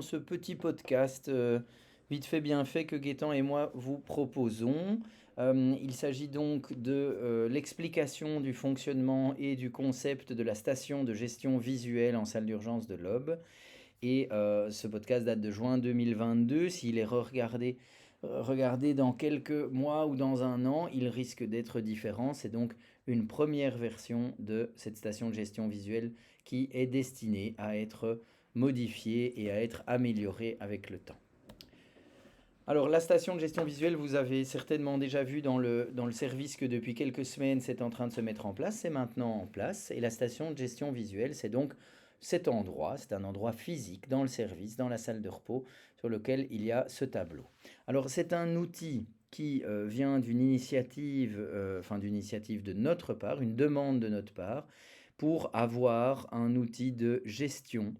Ce petit podcast vite fait bien fait que Gaëtan et moi vous proposons. Il s'agit donc de l'explication du fonctionnement et du concept de la station de gestion visuelle en salle d'urgence de l'Aube. Et ce podcast date de juin 2022. S'il est regardé dans quelques mois ou dans un an, il risque d'être différent. C'est donc une première version de cette station de gestion visuelle qui est destinée à être modifiée et à être améliorée avec le temps. Alors, la station de gestion visuelle, vous avez certainement déjà vu dans le service que depuis quelques semaines, c'est en train de se mettre en place. C'est maintenant en place. Et la station de gestion visuelle, c'est donc cet endroit. C'est un endroit physique dans le service, dans la salle de repos, sur lequel il y a ce tableau. Alors, c'est un outil qui vient d'une initiative, d'une initiative de notre part, une demande de notre part, pour avoir un outil de gestion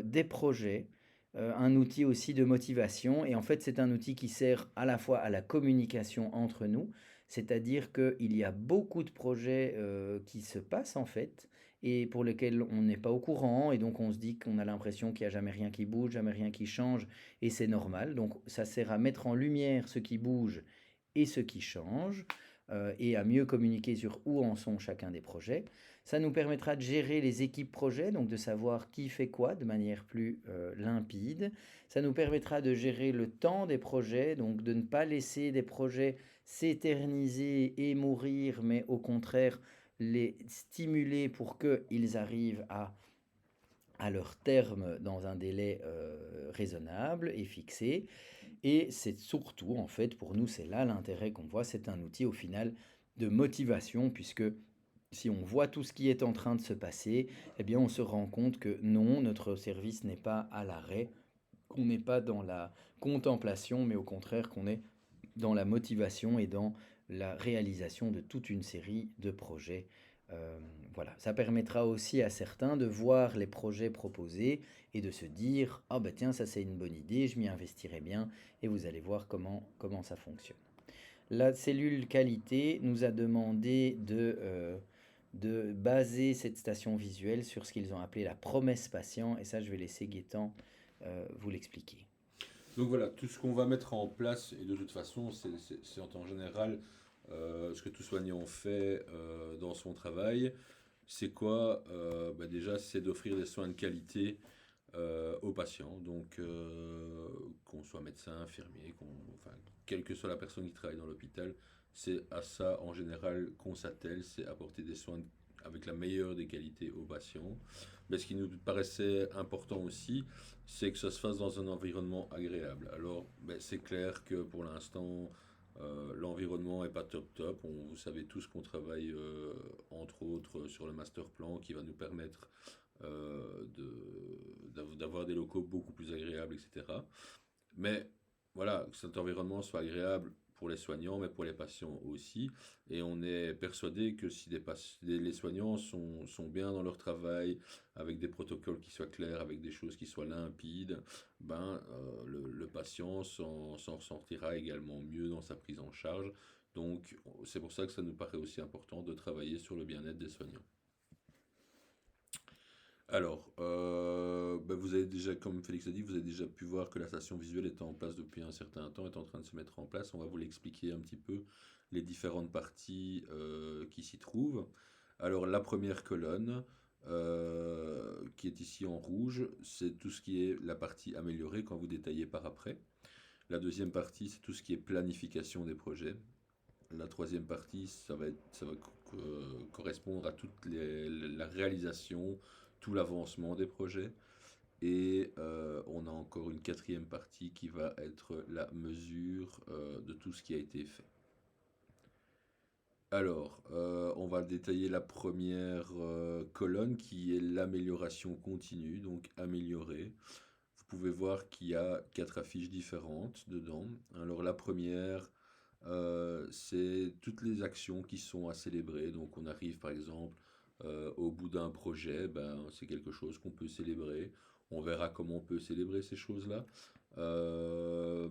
des projets, un outil aussi de motivation. Et en fait, c'est un outil qui sert à la fois à la communication entre nous, c'est-à-dire qu'il y a beaucoup de projets qui se passent en fait, et pour lesquels on n'est pas au courant, et donc on se dit qu'on a l'impression qu'il n'y a jamais rien qui bouge, jamais rien qui change, et c'est normal. Donc ça sert à mettre en lumière ce qui bouge et ce qui change, et à mieux communiquer sur où en sont chacun des projets. Ça nous permettra de gérer les équipes projets, donc de savoir qui fait quoi de manière plus limpide. Ça nous permettra de gérer le temps des projets, donc de ne pas laisser des projets s'éterniser et mourir, mais au contraire les stimuler pour qu'ils arrivent à leur terme dans un délai raisonnable et fixé. Et c'est surtout, en fait, pour nous, c'est là l'intérêt qu'on voit, c'est un outil au final de motivation, puisque si on voit tout ce qui est en train de se passer, eh bien on se rend compte que non, notre service n'est pas à l'arrêt, qu'on n'est pas dans la contemplation, mais au contraire qu'on est dans la motivation et dans la réalisation de toute une série de projets. Euh, voilà, ça permettra aussi à certains de voir les projets proposés et de se dire ah bah tiens ça c'est une bonne idée, je m'y investirai bien et vous allez voir comment ça fonctionne. La cellule qualité nous a demandé de baser cette station visuelle sur ce qu'ils ont appelé la promesse patient, et ça je vais laisser Gaëtan vous l'expliquer. Donc voilà, tout ce qu'on va mettre en place, et de toute façon, c'est en général ce que tout soignant fait dans son travail. C'est quoi? Déjà, c'est d'offrir des soins de qualité aux patients. Donc, qu'on soit médecin, infirmier, enfin, quelle que soit la personne qui travaille dans l'hôpital, c'est à ça en général qu'on s'attelle, c'est apporter des soins avec la meilleure des qualités aux patients. Mais ce qui nous paraissait important aussi, c'est que ça se fasse dans un environnement agréable. Alors, c'est clair que pour l'instant, l'environnement est pas top top. Vous savez tous qu'on travaille entre autres sur le master plan qui va nous permettre d'avoir des locaux beaucoup plus agréables, etc. Mais voilà, que cet environnement soit agréable pour les soignants, mais pour les patients aussi. Et on est persuadé que si les soignants sont bien dans leur travail, avec des protocoles qui soient clairs, avec des choses qui soient limpides, le patient s'en ressortira également mieux dans sa prise en charge. Donc c'est pour ça que ça nous paraît aussi important de travailler sur le bien-être des soignants. Alors, vous avez déjà, comme Félix a dit, vous avez déjà pu voir que la station visuelle est en place depuis un certain temps, est en train de se mettre en place. On va vous l'expliquer un petit peu, les différentes parties qui s'y trouvent. Alors, la première colonne, qui est ici en rouge, c'est tout ce qui est la partie améliorée quand vous détaillez par après. La deuxième partie, c'est tout ce qui est planification des projets. La troisième partie, ça va correspondre à la réalisation, tout l'avancement des projets. Et on a encore une quatrième partie qui va être la mesure de tout ce qui a été fait. Alors, on va détailler la première colonne qui est l'amélioration continue, donc améliorer. Vous pouvez voir qu'il y a quatre affiches différentes dedans. Alors la première, c'est toutes les actions qui sont à célébrer. Donc on arrive par exemple au bout d'un projet, c'est quelque chose qu'on peut célébrer. On verra comment on peut célébrer ces choses-là. Euh,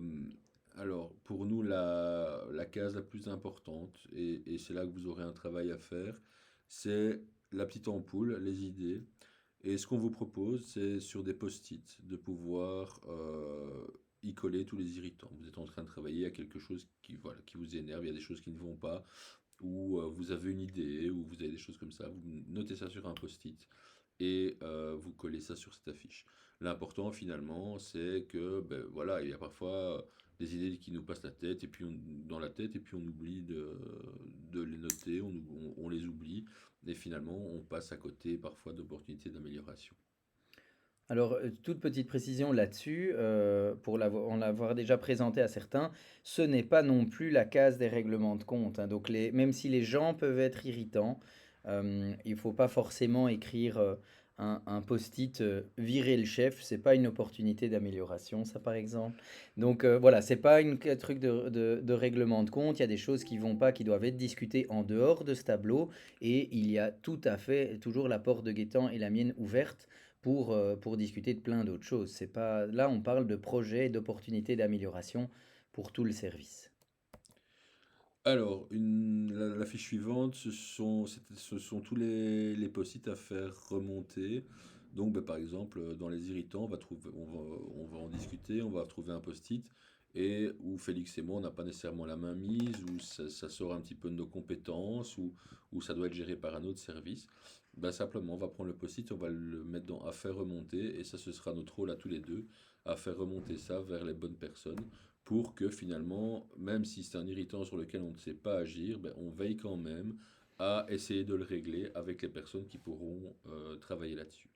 alors pour nous, la case la plus importante, et c'est là que vous aurez un travail à faire, c'est la petite ampoule, les idées. Et ce qu'on vous propose, c'est sur des post-it de pouvoir y coller tous les irritants. Vous êtes en train de travailler à quelque chose qui, voilà, qui vous énerve, il y a des choses qui ne vont pas, ou vous avez une idée, ou vous avez des choses comme ça. Vous notez ça sur un post-it et vous collez ça sur cette affiche. L'important finalement, c'est que ben, voilà, il y a parfois des idées qui nous passent dans la tête et puis on oublie de les noter, on les oublie et finalement on passe à côté parfois d'opportunités d'amélioration. Alors, toute petite précision là-dessus, pour en l'avoir déjà présenté à certains, ce n'est pas non plus la case des règlements de compte, hein. Donc même si les gens peuvent être irritants, il ne faut pas forcément écrire un post-it virer le chef, c'est pas une opportunité d'amélioration, ça par exemple. Donc voilà, c'est pas un truc de règlement de compte, il y a des choses qui vont pas, qui doivent être discutées en dehors de ce tableau, et il y a tout à fait toujours la porte de Gaëtan et la mienne ouverte pour discuter de plein d'autres choses. C'est pas, là, on parle de projets et d'opportunités d'amélioration pour tout le service. Alors, la fiche suivante, ce sont tous les post-it à faire remonter. Donc, bah, par exemple, dans les irritants, on va en discuter, on va trouver un post-it et où Félix et moi, on n'a pas nécessairement la main mise, où ça sort un petit peu de nos compétences, où ça doit être géré par un autre service. Bah, simplement, on va prendre le post-it, on va le mettre dans à faire remonter et ça, ce sera notre rôle à tous les deux, à faire remonter ça vers les bonnes personnes pour que finalement, même si c'est un irritant sur lequel on ne sait pas agir, ben, on veille quand même à essayer de le régler avec les personnes qui pourront travailler là-dessus.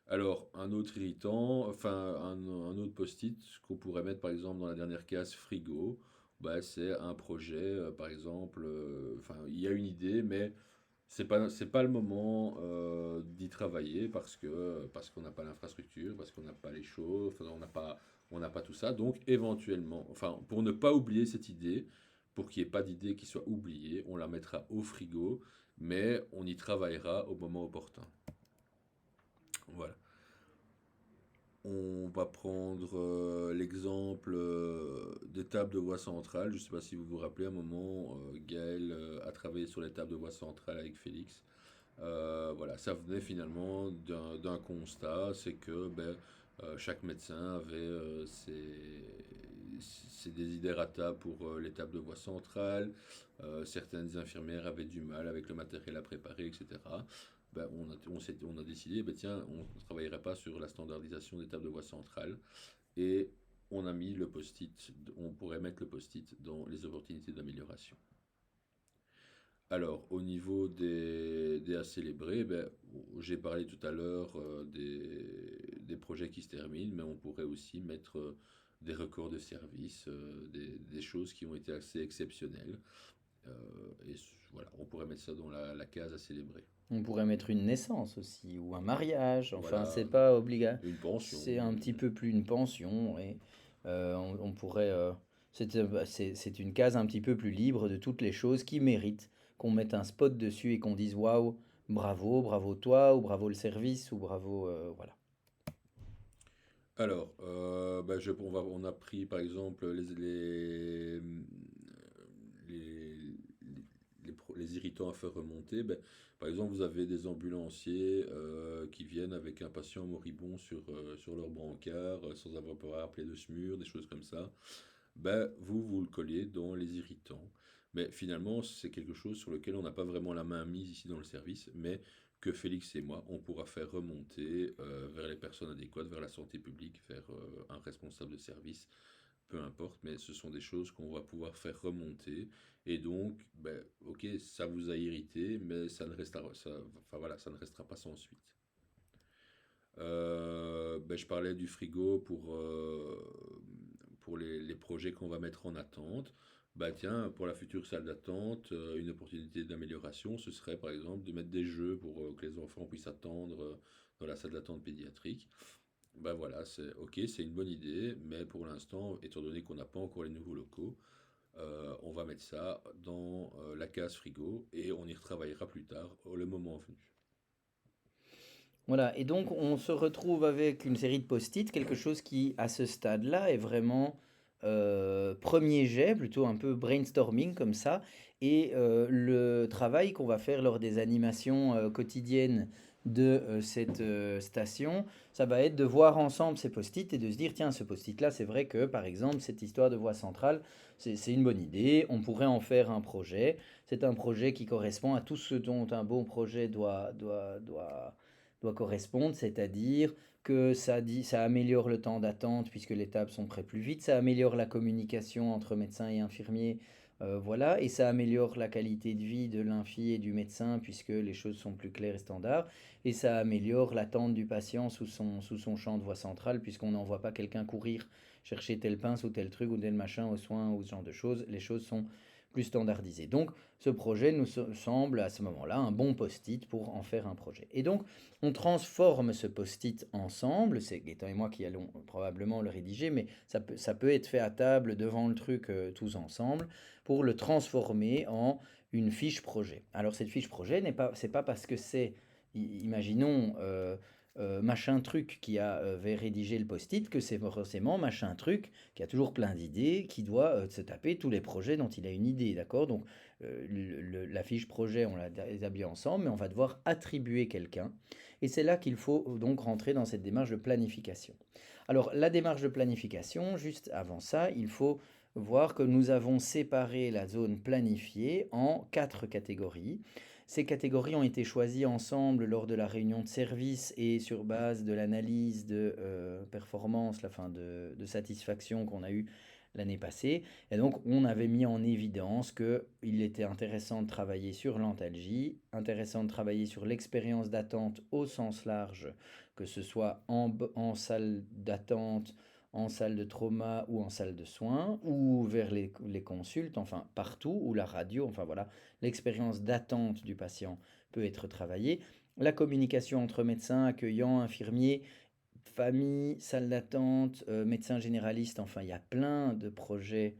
Alors, un autre irritant, un autre post-it qu'on pourrait mettre par exemple dans la dernière case frigo, bah, c'est un projet, par exemple, il y a une idée, mais c'est pas le moment d'y travailler parce qu'on n'a pas l'infrastructure, parce qu'on n'a pas les choses, enfin, on n'a pas tout ça. Donc éventuellement, enfin pour ne pas oublier cette idée, pour qu'il n'y ait pas d'idée qui soit oubliée, on la mettra au frigo, mais on y travaillera au moment opportun. Voilà. On va prendre l'exemple des tables de voie centrale. Je ne sais pas si vous vous rappelez, à un moment, Gaël a travaillé sur les tables de voie centrale avec Félix. Voilà, ça venait finalement d'un constat, c'est que ben, chaque médecin avait ses desiderata pour les tables de voie centrale. Certaines infirmières avaient du mal avec le matériel à préparer, etc. Ben, on a décidé, ben, tiens, on ne travaillerait pas sur la standardisation des tables de voie centrale. Et on a mis le post-it, on pourrait mettre le post-it dans les opportunités d'amélioration. Alors, au niveau des à célébrer, ben, j'ai parlé tout à l'heure des projets qui se terminent, mais on pourrait aussi mettre des records de service, des choses qui ont été assez exceptionnelles. Voilà, on pourrait mettre ça dans la case à célébrer. On pourrait mettre une naissance aussi, ou un mariage, enfin, c'est Voilà, pas obligatoire. une pension. C'est un petit peu plus une pension, et on pourrait. C'est une case un petit peu plus libre de toutes les choses qui méritent qu'on mette un spot dessus et qu'on dise waouh, bravo, bravo toi, ou bravo le service, ou bravo. Voilà. Alors, bah, on a pris par exemple les, les irritants à faire remonter. Ben, par exemple, vous avez des ambulanciers qui viennent avec un patient moribond sur leur brancard sans avoir peur à appeler de SMUR, des choses comme ça. Ben, vous le colliez dans les irritants. Mais finalement, c'est quelque chose sur lequel on n'a pas vraiment la main mise ici dans le service, mais que Félix et moi, on pourra faire remonter vers les personnes adéquates, vers la santé publique, vers un responsable de service, peu importe, mais ce sont des choses qu'on va pouvoir faire remonter. Et donc, ben, ok, ça vous a irrité, mais ça ne restera pas sans suite. Ben, je parlais du frigo pour les projets qu'on va mettre en attente. Bah tiens, pour la future salle d'attente, une opportunité d'amélioration, ce serait par exemple de mettre des jeux pour que les enfants puissent attendre dans la salle d'attente pédiatrique. Bah voilà, c'est ok, c'est une bonne idée, mais pour l'instant, étant donné qu'on n'a pas encore les nouveaux locaux, on va mettre ça dans la case frigo et on y retravaillera plus tard, le moment venu. Voilà, et donc on se retrouve avec une série de post-it, quelque chose qui, à ce stade-là, est vraiment premier jet, plutôt un peu brainstorming comme ça, et le travail qu'on va faire lors des animations quotidiennes de cette station, ça va être de voir ensemble ces post-it et de se dire, tiens, ce post-it-là, c'est vrai que, par exemple, cette histoire de voie centrale, c'est une bonne idée, on pourrait en faire un projet. C'est un projet qui correspond à tout ce dont un bon projet doit correspondre, c'est-à-dire que ça améliore le temps d'attente puisque les tables sont prêtes plus vite, ça améliore la communication entre médecins et infirmiers, voilà, et ça améliore la qualité de vie de l'infirmier et du médecin puisque les choses sont plus claires et standards, et ça améliore l'attente du patient sous son champ de voie centrale puisqu'on n'envoie pas quelqu'un courir chercher telle pince ou tel truc ou tel machin aux soins ou ce genre de choses, les choses sont plus standardisées. Donc ce projet nous semble à ce moment-là un bon post-it pour en faire un projet. Et donc on transforme ce post-it ensemble, c'est Gaëtan et moi qui allons probablement le rédiger, mais ça peut être fait à table devant le truc tous ensemble pour le transformer en une fiche projet. Alors cette fiche projet c'est pas parce que c'est, imaginons, machin truc qui avait rédigé le post-it que c'est forcément machin truc qui a toujours plein d'idées, qui doit se taper tous les projets dont il a une idée, d'accord? Donc la fiche projet, on l'a établie ensemble, mais on va devoir attribuer quelqu'un. Et c'est là qu'il faut donc rentrer dans cette démarche de planification. Alors la démarche de planification, juste avant ça, il faut voir que nous avons séparé la zone planifiée en 4 catégories. Ces catégories ont été choisies ensemble lors de la réunion de service et sur base de l'analyse de performance, de satisfaction qu'on a eue l'année passée. Et donc, on avait mis en évidence qu'il était intéressant de travailler sur l'antalgie, intéressant de travailler sur l'expérience d'attente au sens large, que ce soit en salle d'attente, en salle de trauma ou en salle de soins, ou vers les consultes, enfin partout, ou la radio, enfin voilà, l'expérience d'attente du patient peut être travaillée. La communication entre médecins, accueillants, infirmiers, famille, salle d'attente, médecin généraliste, enfin il y a plein de projets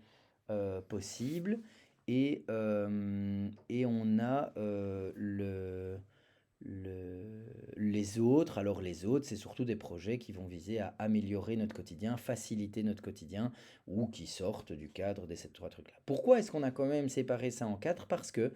possibles. Et on a les autres. Alors les autres, c'est surtout des projets qui vont viser à améliorer notre quotidien, faciliter notre quotidien, ou qui sortent du cadre de ces 3 trucs-là. Pourquoi est-ce qu'on a quand même séparé ça en 4? Parce que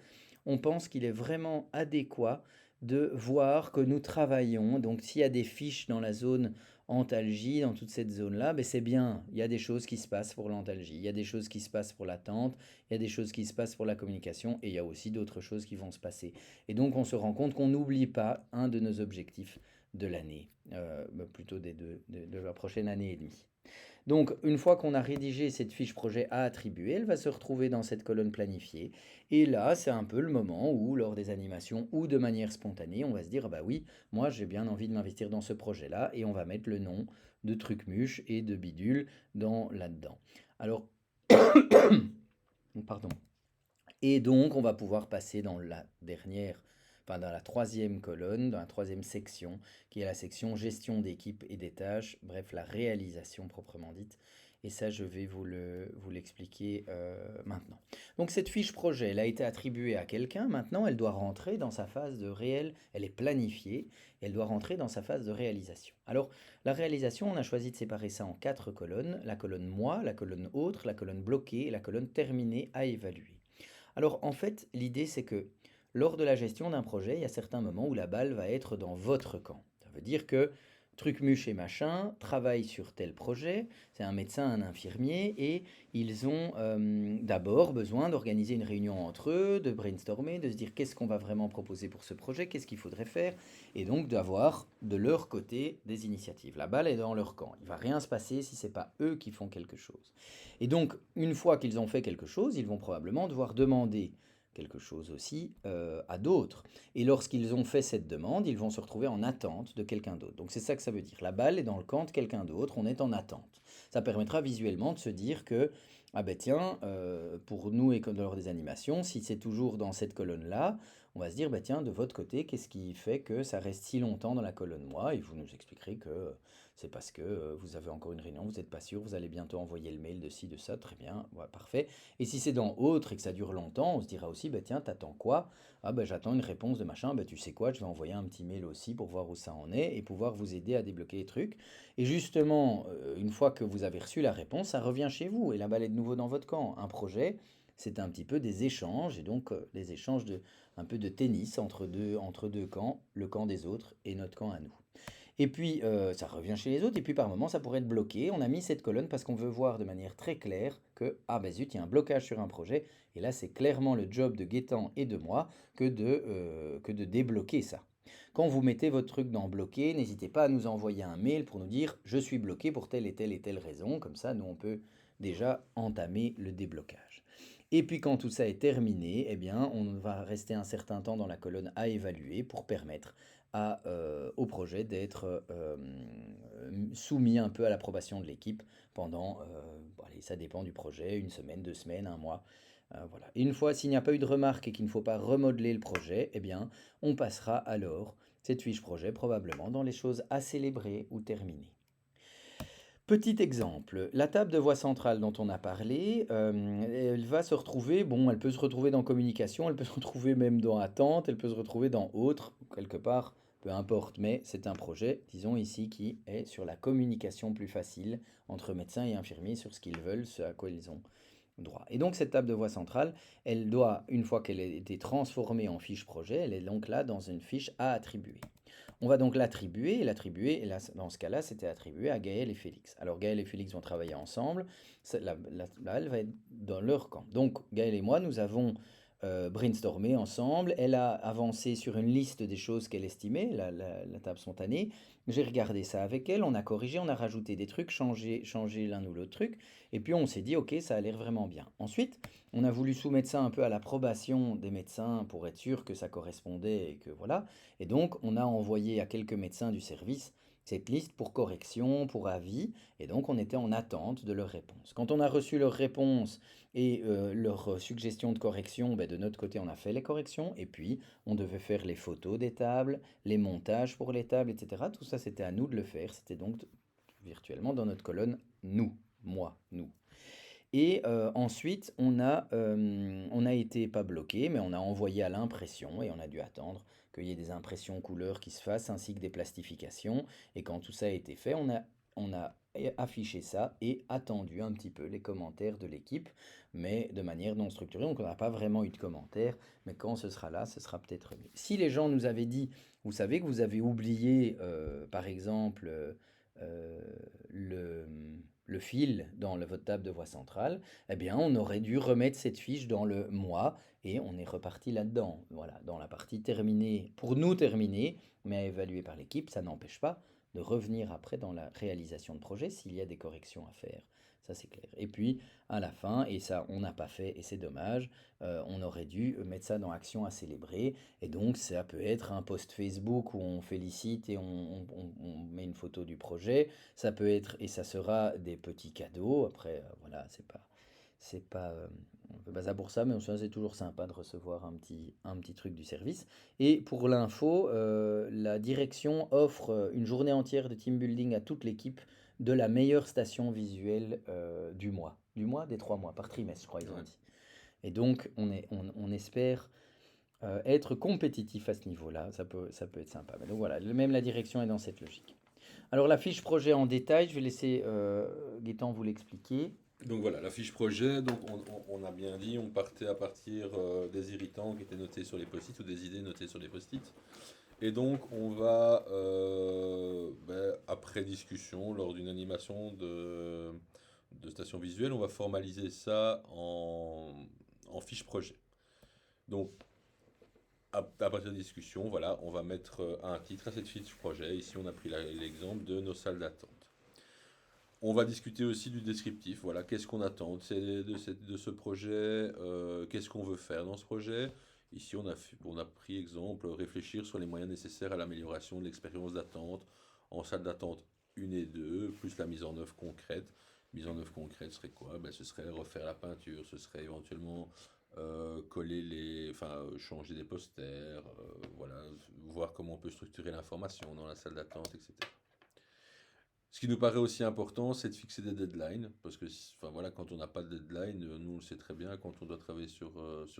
on pense qu'il est vraiment adéquat de voir que nous travaillons. Donc s'il y a des fiches dans la zone antalgie, dans toute cette zone-là, ben c'est bien. Il y a des choses qui se passent pour l'antalgie, il y a des choses qui se passent pour l'attente, il y a des choses qui se passent pour la communication, et il y a aussi d'autres choses qui vont se passer. Et donc on se rend compte qu'on n'oublie pas un de nos objectifs de l'année, plutôt de la prochaine année et demie. Donc, une fois qu'on a rédigé cette fiche projet à attribuer, elle va se retrouver dans cette colonne planifiée. Et là, c'est un peu le moment où, lors des animations ou de manière spontanée, on va se dire, ah bah oui, moi j'ai bien envie de m'investir dans ce projet-là, et on va mettre le nom de Trucmuche et de Bidule là-dedans. Alors, pardon. Et donc, on va pouvoir passer dans la dernière, enfin dans la troisième colonne, dans la troisième section, qui est la section gestion d'équipe et des tâches, bref, la réalisation proprement dite. Et ça, je vais vous l'expliquer maintenant. Donc, cette fiche projet, elle a été attribuée à quelqu'un. Maintenant, elle doit rentrer dans sa phase de réel. Elle est planifiée. Et elle doit rentrer dans sa phase de réalisation. Alors, la réalisation, on a choisi de séparer ça en 4 colonnes. La colonne moi, la colonne autre, la colonne bloquée et la colonne terminée à évaluer. Alors en fait, l'idée c'est que lors de la gestion d'un projet, il y a certains moments où la balle va être dans votre camp. Ça veut dire que Trucmuche et machin travaillent sur tel projet, c'est un médecin, un infirmier, et ils ont d'abord besoin d'organiser une réunion entre eux, de brainstormer, de se dire qu'est-ce qu'on va vraiment proposer pour ce projet, qu'est-ce qu'il faudrait faire, et donc d'avoir de leur côté des initiatives. La balle est dans leur camp. Il ne va rien se passer si ce n'est pas eux qui font quelque chose. Et donc, une fois qu'ils ont fait quelque chose, ils vont probablement devoir demander quelque chose aussi à d'autres. Et lorsqu'ils ont fait cette demande, ils vont se retrouver en attente de quelqu'un d'autre. Donc c'est ça que ça veut dire. La balle est dans le camp de quelqu'un d'autre, on est en attente. Ça permettra visuellement de se dire que, ah ben tiens, pour nous et lors des animations, si c'est toujours dans cette colonne-là, on va se dire, bah tiens, de votre côté, qu'est-ce qui fait que ça reste si longtemps dans la colonne moi? Et vous nous expliquerez que c'est parce que vous avez encore une réunion, vous n'êtes pas sûr, vous allez bientôt envoyer le mail de ci, de ça, très bien, ouais, parfait. Et si c'est dans autre et que ça dure longtemps, on se dira aussi, bah tiens, t'attends quoi? Ah bah j'attends une réponse de machin, bah tu sais quoi, je vais envoyer un petit mail aussi pour voir où ça en est et pouvoir vous aider à débloquer les trucs. Et justement, une fois que vous avez reçu la réponse, ça revient chez vous et la balle est de nouveau dans votre camp. Un projet, c'est un petit peu des échanges, et donc les échanges un peu de tennis entre deux camps, le camp des autres et notre camp à nous. Et puis, ça revient chez les autres, et puis par moment, ça pourrait être bloqué. On a mis cette colonne parce qu'on veut voir de manière très claire que, ah ben zut, il y a un blocage sur un projet, et là, c'est clairement le job de Gaëtan et de moi que de débloquer ça. Quand vous mettez votre truc dans bloqué, n'hésitez pas à nous envoyer un mail pour nous dire je suis bloqué pour telle et telle raison. Comme ça, nous, on peut déjà entamer le déblocage. Et puis quand tout ça est terminé, eh bien, on va rester un certain temps dans la colonne à évaluer pour permettre au projet d'être soumis un peu à l'approbation de l'équipe pendant, allez, ça dépend du projet, une semaine, 2 semaines, un mois. Voilà. Et une fois, s'il n'y a pas eu de remarque et qu'il ne faut pas remodeler le projet, eh bien, on passera alors cette fiche projet probablement dans les choses à célébrer ou terminer. Petit exemple, la table de voix centrale dont on a parlé, elle va se retrouver, bon, elle peut se retrouver dans communication, elle peut se retrouver même dans attente, elle peut se retrouver dans autre, quelque part, peu importe, mais c'est un projet, disons ici, qui est sur la communication plus facile entre médecins et infirmiers sur ce qu'ils veulent, ce à quoi ils ont droit. Et donc cette table de voix centrale, elle doit, une fois qu'elle a été transformée en fiche projet, elle est donc là dans une fiche à attribuer. On va donc l'attribuer, et là, dans ce cas-là, c'était attribué à Gaël et Félix. Alors Gaël et Félix vont travailler ensemble, la balle va être dans leur camp. Donc Gaël et moi, nous avons brainstormé ensemble, elle a avancé sur une liste des choses qu'elle estimait, la table spontanée, j'ai regardé ça avec elle, on a corrigé, on a rajouté des trucs, changé l'un ou l'autre truc, et puis on s'est dit, ok, ça a l'air vraiment bien. Ensuite, on a voulu soumettre ça un peu à l'approbation des médecins pour être sûr que ça correspondait et que voilà. Et donc, on a envoyé à quelques médecins du service cette liste pour correction, pour avis, et donc on était en attente de leurs réponses. Quand on a reçu leurs réponses et leurs suggestions de correction, ben, de notre côté, on a fait les corrections, et puis on devait faire les photos des tables, les montages pour les tables, etc. Tout ça, c'était à nous de le faire, c'était donc virtuellement dans notre colonne nous, moi, nous. Et ensuite, on a été pas bloqué, mais on a envoyé à l'impression et on a dû attendre qu'il y ait des impressions couleurs qui se fassent ainsi que des plastifications. Et quand tout ça a été fait, on a affiché ça et attendu un petit peu les commentaires de l'équipe, mais de manière non structurée. Donc on n'a pas vraiment eu de commentaires, mais quand ce sera là, ce sera peut-être mieux. Si les gens nous avaient dit, vous savez que vous avez oublié, par exemple, euh, le le fil dans votre table de voix centrale, eh bien, on aurait dû remettre cette fiche dans le mois et on est reparti là-dedans. Voilà, dans la partie terminée, pour nous terminée, mais à évaluer par l'équipe, ça n'empêche pas de revenir après dans la réalisation de projet s'il y a des corrections à faire. Ça, c'est clair. Et puis, à la fin, et ça, on n'a pas fait, et c'est dommage, on aurait dû mettre ça dans Action à célébrer. Et donc, ça peut être un post Facebook où on félicite et on met une photo du projet. Ça peut être, et ça sera des petits cadeaux. Après, voilà, c'est pas, on fait pas ça pour ça, mais c'est toujours sympa de recevoir un petit truc du service. Et pour l'info, la direction offre une journée entière de team building à toute l'équipe de la meilleure station visuelle du mois, des 3 mois, par trimestre, je crois, ils ont Ouais. dit. Et donc, on espère être compétitif à ce niveau-là, ça peut être sympa. Mais donc voilà, même la direction est dans cette logique. Alors la fiche projet en détail, je vais laisser Gaëtan vous l'expliquer. Donc voilà, la fiche projet, donc on a bien dit, on partait à partir des irritants qui étaient notés sur les post-it ou des idées notées sur les post-it. Et donc on va, après discussion, lors d'une animation de station visuelle, on va formaliser ça en fiche projet. Donc à partir de discussion, voilà, on va mettre un titre à cette fiche projet. Ici on a pris l'exemple de nos salles d'attente. On va discuter aussi du descriptif. Voilà, qu'est-ce qu'on attend de ce projet, qu'est-ce qu'on veut faire dans ce projet. Ici, on a pris exemple, réfléchir sur les moyens nécessaires à l'amélioration de l'expérience d'attente en salle d'attente 1 et 2, plus la mise en œuvre concrète. Mise en œuvre concrète serait quoi? Ben, ce serait refaire la peinture, ce serait éventuellement changer des posters, voilà, voir comment on peut structurer l'information dans la salle d'attente, etc. Ce qui nous paraît aussi important, c'est de fixer des deadlines, parce que enfin, voilà, quand on n'a pas de deadline, nous on le sait très bien, quand on doit travailler sur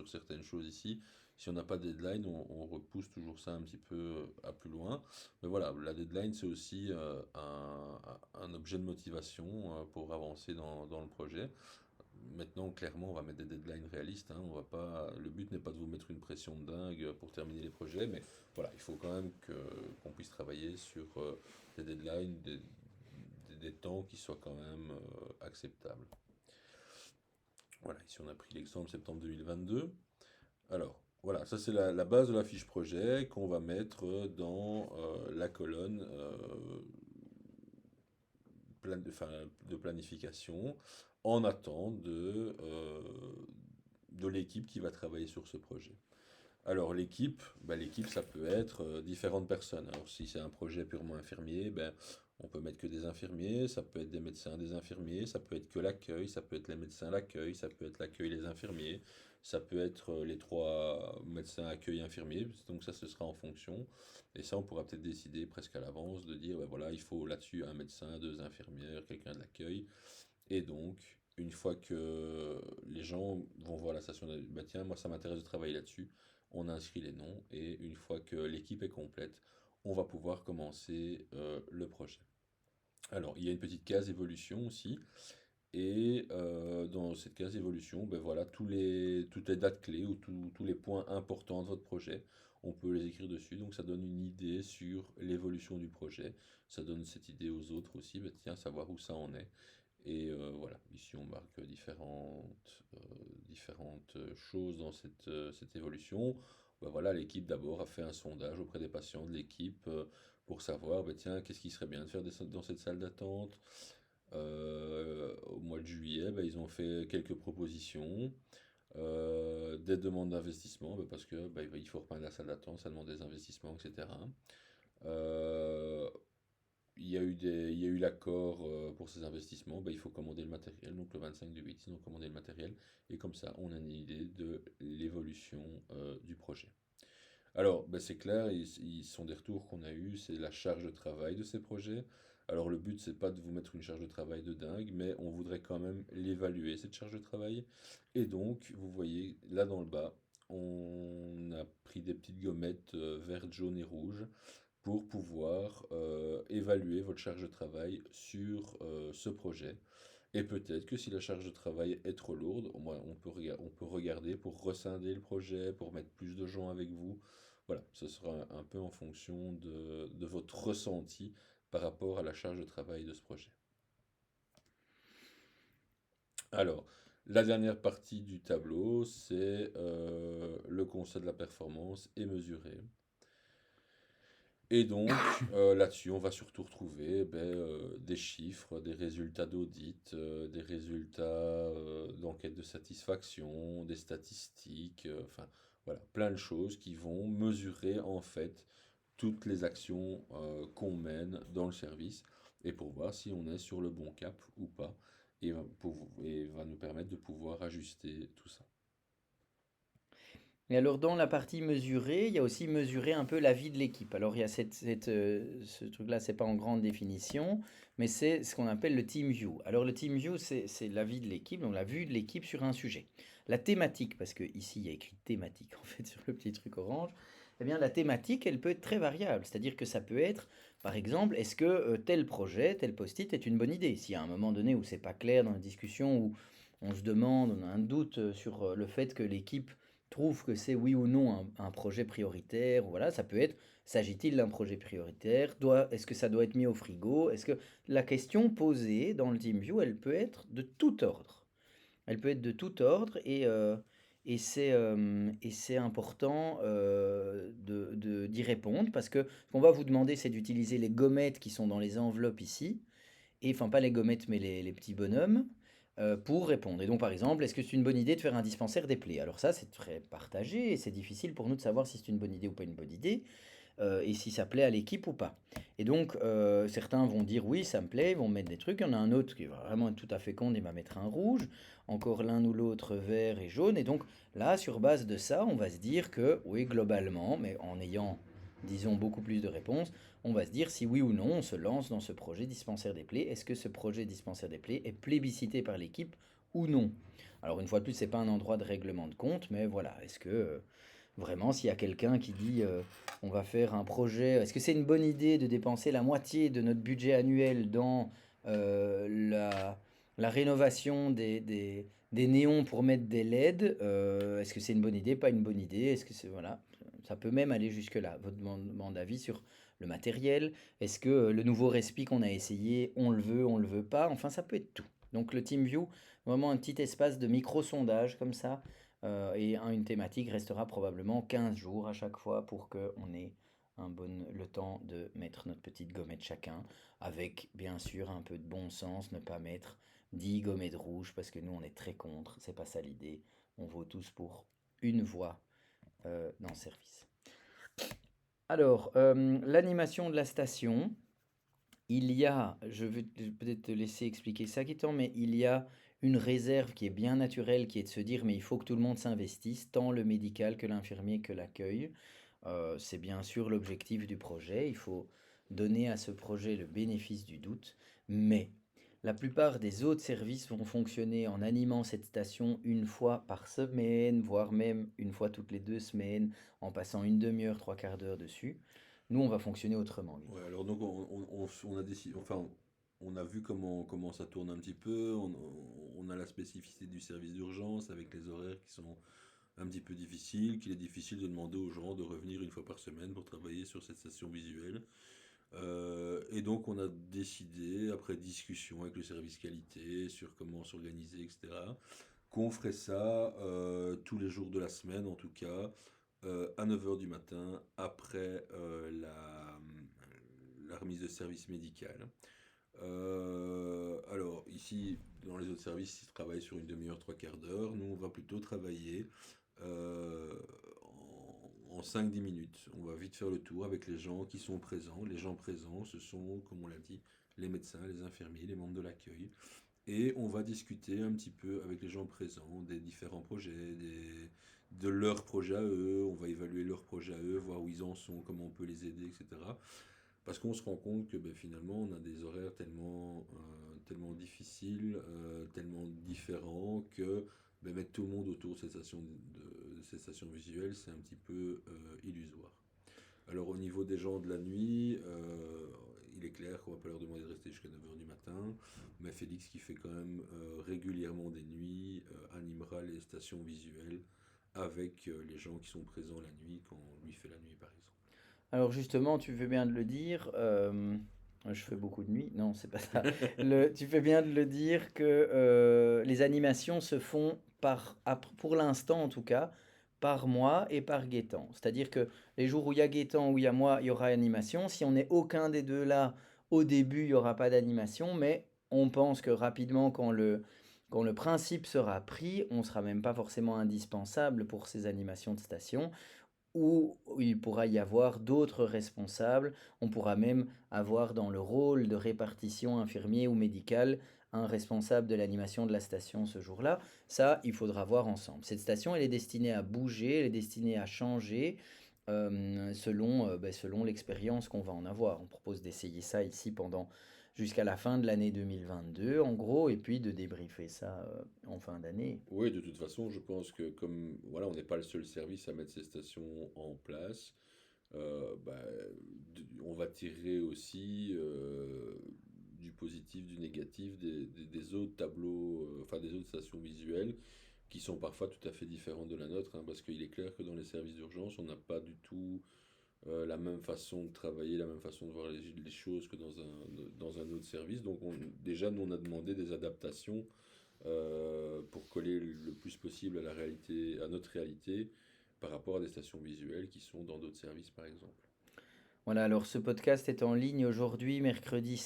certaines choses ici, si on n'a pas de deadline, on repousse toujours ça un petit peu à plus loin. Mais voilà, la deadline, c'est aussi un objet de motivation pour avancer dans le projet. maintenant, clairement, on va mettre des deadlines réalistes, hein. On va pas, le but n'est pas de vous mettre une pression de dingue pour terminer les projets, mais voilà, il faut quand même qu'on puisse travailler sur des deadlines, des temps qui soient quand même acceptables. Voilà, ici on a pris l'exemple septembre 2022. Alors, voilà, ça c'est la base de la fiche projet qu'on va mettre dans la colonne enfin, de planification en attente de l'équipe qui va travailler sur ce projet. Alors l'équipe, l'équipe ça peut être différentes personnes. Alors si c'est un projet purement infirmier, on peut mettre que des infirmiers, ça peut être des médecins, des infirmiers, ça peut être que l'accueil, ça peut être les médecins l'accueil, ça peut être l'accueil les infirmiers, ça peut être les trois médecins accueil infirmiers. Donc ça ce sera en fonction. Et ça on pourra peut-être décider presque à l'avance de dire voilà il faut là-dessus un médecin, deux infirmières, quelqu'un de l'accueil. Et donc une fois que les gens vont voir la station, bah tiens moi ça m'intéresse de travailler là-dessus, on inscrit les noms et une fois que l'équipe est complète, on va pouvoir commencer le projet. Alors, il y a une petite case évolution aussi, et dans cette case évolution, ben voilà, toutes les dates clés ou tous les points importants de votre projet, on peut les écrire dessus, donc ça donne une idée sur l'évolution du projet, ça donne cette idée aux autres aussi, ben tiens, savoir où ça en est. Et voilà, ici on marque différentes choses dans cette évolution. Ben voilà, l'équipe d'abord a fait un sondage auprès des patients de l'équipe pour savoir, ben tiens, qu'est-ce qui serait bien de faire dans cette salle d'attente. Au mois de juillet, ben, ils ont fait quelques propositions, des demandes d'investissement, ben, parce que ben, il faut repeindre la salle d'attente, ça demande des investissements, etc. Euh, il y a eu l'accord pour ces investissements, ben, il faut commander le matériel, donc le 25 du 8, ils ont commandé le matériel, et comme ça, on a une idée de l'évolution du projet. Alors, ben, c'est clair, ils sont des retours qu'on a eus, c'est la charge de travail de ces projets. Alors, le but, c'est pas de vous mettre une charge de travail de dingue, mais on voudrait quand même l'évaluer, cette charge de travail. Et donc, vous voyez, là dans le bas, on a pris des petites gommettes vertes, jaunes et rouges pour pouvoir évaluer votre charge de travail sur ce projet. Et peut-être que si la charge de travail est trop lourde, au moins on peut regarder pour rescinder le projet, pour mettre plus de gens avec vous. Voilà, ce sera un peu en fonction de votre ressenti par rapport à la charge de travail de ce projet. Alors, la dernière partie du tableau, c'est le constat de la performance et mesuré. Et donc, là-dessus, on va surtout retrouver des chiffres, des résultats d'audit, des résultats d'enquête de satisfaction, des statistiques, enfin voilà, plein de choses qui vont mesurer en fait toutes les actions qu'on mène dans le service et pour voir si on est sur le bon cap ou pas et va nous permettre de pouvoir ajuster tout ça. Et alors dans la partie mesurer, il y a aussi mesurer un peu la vie de l'équipe. Alors il y a ce truc-là, c'est pas en grande définition, mais c'est ce qu'on appelle le team view. Alors le team view, c'est la vie de l'équipe, donc la vue de l'équipe sur un sujet. La thématique, parce que ici il y a écrit thématique en fait sur le petit truc orange, eh bien la thématique, elle peut être très variable. C'est-à-dire que ça peut être, par exemple, est-ce que tel projet, tel post-it est une bonne idée? S'il y a un moment donné où c'est pas clair dans la discussion, où on se demande, on a un doute sur le fait que l'équipe trouve que c'est oui ou non un projet prioritaire, voilà, ça peut être, s'agit-il d'un projet prioritaire, est-ce que ça doit être mis au frigo, est-ce que la question posée dans le TeamView, elle peut être de tout ordre. Elle peut être de tout ordre et c'est important d'y répondre parce que ce qu'on va vous demander, c'est d'utiliser les gommettes qui sont dans les enveloppes ici, et enfin pas les gommettes mais les petits bonhommes, pour répondre. Et donc par exemple, est-ce que c'est une bonne idée de faire un dispensaire des plaies? Alors ça c'est très partagé et c'est difficile pour nous de savoir si c'est une bonne idée ou pas une bonne idée, et si ça plaît à l'équipe ou pas. Et donc certains vont dire oui ça me plaît, ils vont mettre des trucs, il y en a un autre qui va vraiment être tout à fait con, il va mettre un rouge, encore l'un ou l'autre vert et jaune, et donc là sur base de ça on va se dire que oui globalement, mais en ayant disons beaucoup plus de réponses, on va se dire si oui ou non on se lance dans ce projet dispensaire des plaies. Est-ce que ce projet dispensaire des plaies est plébiscité par l'équipe ou non? Alors une fois de plus, c'est pas un endroit de règlement de compte, mais voilà, est-ce que vraiment s'il y a quelqu'un qui dit on va faire un projet, est-ce que c'est une bonne idée de dépenser la moitié de notre budget annuel dans la, La rénovation des néons pour mettre des LED, est-ce que c'est une bonne idée, pas une bonne idée? Est-ce que c'est voilà, ça peut même aller jusque-là. Votre demande d'avis sur le matériel. Est-ce que le nouveau respi qu'on a essayé, on le veut pas? Enfin, ça peut être tout. Donc le TeamView, vraiment un petit espace de micro-sondage comme ça, une thématique restera probablement 15 jours à chaque fois pour qu'on ait le temps de mettre notre petite gommette chacun, avec bien sûr un peu de bon sens, ne pas mettre 10 gommettes rouges parce que nous on est très contre, c'est pas ça l'idée. On vaut tous pour une voix dans le service. Alors, l'animation de la station, il y a, je vais peut-être te laisser expliquer ça, Gaëtan, mais il y a une réserve qui est bien naturelle, qui est de se dire, mais il faut que tout le monde s'investisse, tant le médical que l'infirmier que l'accueil. C'est bien sûr l'objectif du projet, il faut donner à ce projet le bénéfice du doute, mais la plupart des autres services vont fonctionner en animant cette station une fois par semaine, voire même une fois toutes les 2 semaines, en passant une demi-heure, trois quarts d'heure dessus. Nous, on va fonctionner autrement, Gaëtan. Ouais, alors donc on a décidé, enfin, on a vu comment ça tourne un petit peu, on a la spécificité du service d'urgence avec les horaires qui sont un petit peu difficiles, qu'il est difficile de demander aux gens de revenir une fois par semaine pour travailler sur cette station visuelle. Et donc on a décidé, après discussion avec le service qualité sur comment s'organiser, etc., qu'on ferait ça tous les jours de la semaine, en tout cas, à 9 heures du matin, après la remise de service médical. Alors ici, dans les autres services, ils travaillent sur une demi-heure, trois quarts d'heure. Nous, on va plutôt travailler en 5-10 minutes. On va vite faire le tour avec les gens qui sont présents. Les gens présents, ce sont, comme on l'a dit, les médecins, les infirmiers, les membres de l'accueil. Et on va discuter un petit peu avec les gens présents des différents projets, de leurs projets à eux. On va évaluer leurs projets à eux, voir où ils en sont, comment on peut les aider, etc. Parce qu'on se rend compte que ben, finalement, on a des horaires tellement difficiles, tellement différents, que ben, mettre tout le monde autour de cette station visuelle, c'est un petit peu illusoire. Alors au niveau des gens de la nuit, il est clair qu'on va pas leur demander de rester jusqu'à 9 heures du matin, mais Félix, qui fait quand même régulièrement des nuits, animera les stations visuelles avec les gens qui sont présents la nuit quand on lui fait la nuit par exemple. Alors justement, tu fais bien de le dire. Je fais beaucoup de nuit. Non, c'est pas ça. Tu fais bien de le dire que les animations se font pour l'instant en tout cas, par moi et par Gaëtan. C'est-à-dire que les jours où il y a Gaëtan, où il y a moi, il y aura animation. Si on n'est aucun des deux là, au début, il n'y aura pas d'animation. Mais on pense que rapidement, quand le principe sera pris, on ne sera même pas forcément indispensable pour ces animations de station où il pourra y avoir d'autres responsables. On pourra même avoir dans le rôle de répartition infirmier ou médical un responsable de l'animation de la station ce jour-là. Ça, il faudra voir ensemble. Cette station, elle est destinée à bouger, elle est destinée à changer selon l'expérience qu'on va en avoir. On propose d'essayer ça ici jusqu'à la fin de l'année 2022, en gros, et puis de débriefer ça en fin d'année. Oui, de toute façon, je pense que comme voilà, on n'est pas le seul service à mettre ces stations en place, bah, on va tirer aussi du positif, du négatif des autres tableaux, enfin des autres stations visuelles qui sont parfois tout à fait différentes de la nôtre, hein, parce qu'il est clair que dans les services d'urgence, on n'a pas du tout la même façon de travailler, la même façon de voir les choses que dans un autre service. Donc déjà, nous, on a demandé des adaptations pour coller le plus possible à la réalité, à notre réalité, par rapport à des stations visuelles qui sont dans d'autres services, par exemple. Voilà, alors ce podcast est en ligne aujourd'hui, mercredi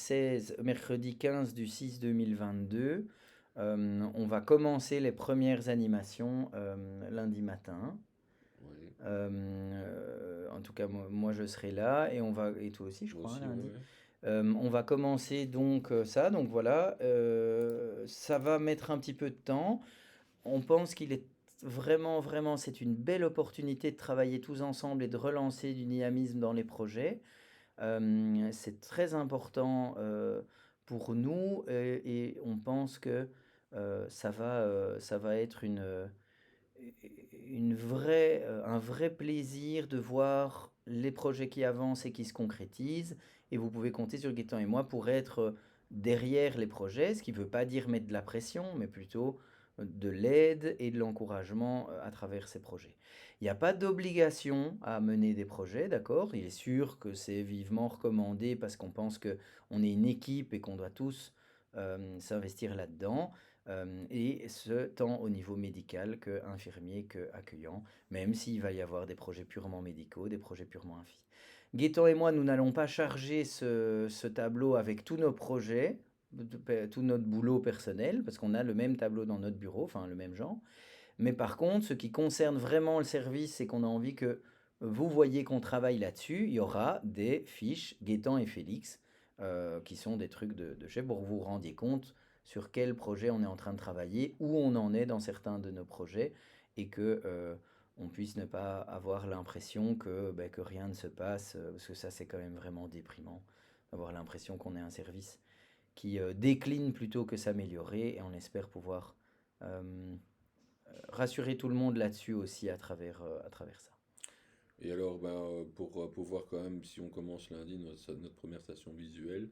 15 du 6 2022. On va commencer les premières animations lundi matin. Ouais. En tout cas, moi, je serai là et toi aussi, je Moi crois, hein, aussi, ouais, lundi. ouais. On va commencer donc ça, donc voilà. Ça va mettre un petit peu de temps. On pense qu'il est vraiment, vraiment, c'est une belle opportunité de travailler tous ensemble et de relancer du dynamisme dans les projets. C'est très important pour nous et on pense que ça va être un vrai plaisir de voir les projets qui avancent et qui se concrétisent. Et vous pouvez compter sur Gaëtan et moi pour être derrière les projets, ce qui ne veut pas dire mettre de la pression, mais plutôt de l'aide et de l'encouragement à travers ces projets. Il n'y a pas d'obligation à mener des projets, d'accord? Il est sûr que c'est vivement recommandé parce qu'on pense qu'on est une équipe et qu'on doit tous s'investir là-dedans. Et ce, tant au niveau médical que infirmier que accueillant, même s'il va y avoir des projets purement médicaux, des projets purement infi. Gaëtan et moi, nous n'allons pas charger ce tableau avec tous nos projets, tout notre boulot personnel, parce qu'on a le même tableau dans notre bureau, enfin le même genre. Mais par contre, ce qui concerne vraiment le service, c'est qu'on a envie que vous voyez qu'on travaille là-dessus. Il y aura des fiches Gaëtan et Félix, qui sont des trucs de chef pour que vous vous rendiez compte sur quel projet on est en train de travailler, où on en est dans certains de nos projets, et que on puisse ne pas avoir l'impression que rien ne se passe, parce que ça c'est quand même vraiment déprimant, d'avoir l'impression qu'on est un service qui décline plutôt que s'améliorer, et on espère pouvoir euh, rassurer tout le monde là-dessus aussi à travers ça. Et alors, pour pouvoir quand même, si on commence lundi notre première station visuelle,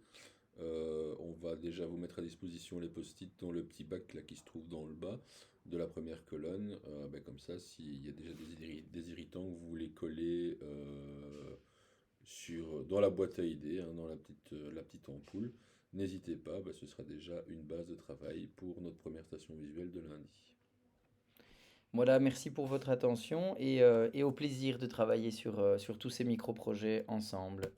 on va déjà vous mettre à disposition les post-it dans le petit bac là, qui se trouve dans le bas de la première colonne. Comme ça, s'il y a déjà des irritants que vous voulez coller dans la boîte à idées, hein, dans la petite ampoule, n'hésitez pas, ce sera déjà une base de travail pour notre première station visuelle de lundi. Voilà, merci pour votre attention et au plaisir de travailler sur tous ces micro-projets ensemble.